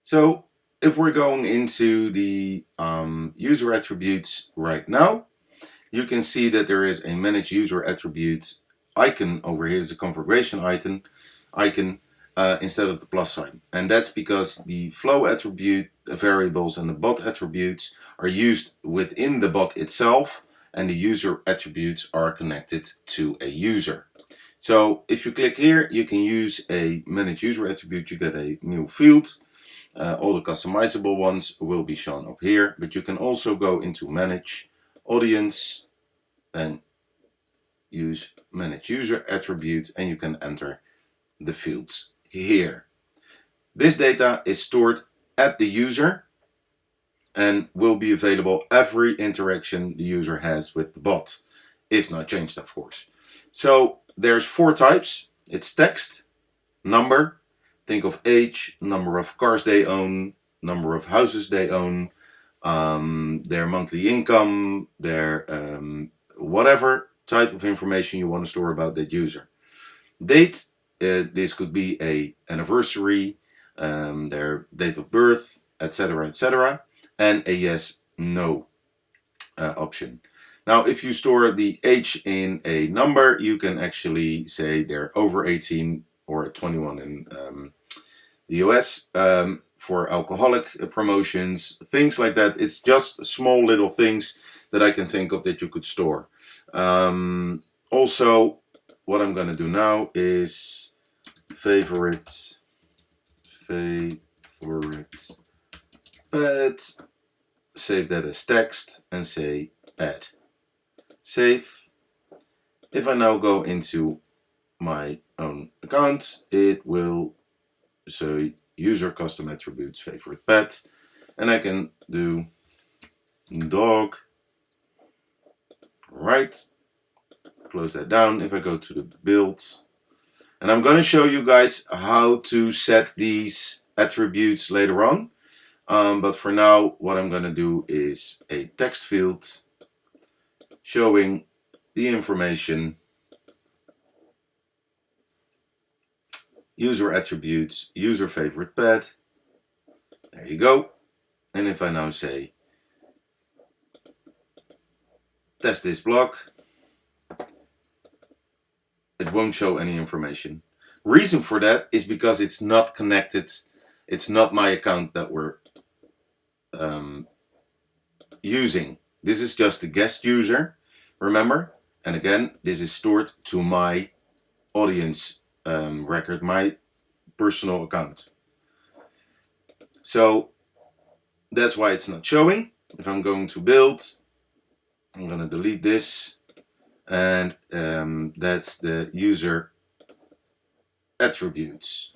So if we're going into the user attributes right now, you can see that there is a manage user attribute icon over here. Is a configuration icon instead of the plus sign, and that's because the flow attribute variables and the bot attributes are used within the bot itself, and the user attributes are connected to a user. So if you click here, you can use a manage user attribute. You get a new field. All the customizable ones will be shown up here, but you can also go into manage audience and use manage user attribute, and you can enter the fields here. This data is stored at the user and will be available every interaction the user has with the bot, if not changed, of course. So there's 4 types. It's text, number, think of age, number of cars they own, number of houses they own, their monthly income, their whatever type of information you want to store about that user. Date, this could be a anniversary, their date of birth, etc., etc., and a yes, no option. Now, if you store the age in a number, you can actually say they're over 18 or 21 in the US for alcoholic promotions, things like that. It's just small little things that I can think of that you could store. Also, what I'm going to do now is favorite pet, save that as text and say add. Save. If I now go into my own account, it will say user custom attributes favorite pet, and I can do dog. Right, close that down. If I go to the build, and I'm going to show you guys how to set these attributes later on, but for now what I'm going to do is a text field showing the information, user attributes, user favorite pet. There you go. And if I now say test this block, it won't show any information. Reason for that is because it's not connected. It's not my account that we're using. This is just a guest user, remember? And again, this is stored to my audience record, my personal account. So that's why it's not showing. If I'm going to build, I'm going to delete this, and that's the user attributes.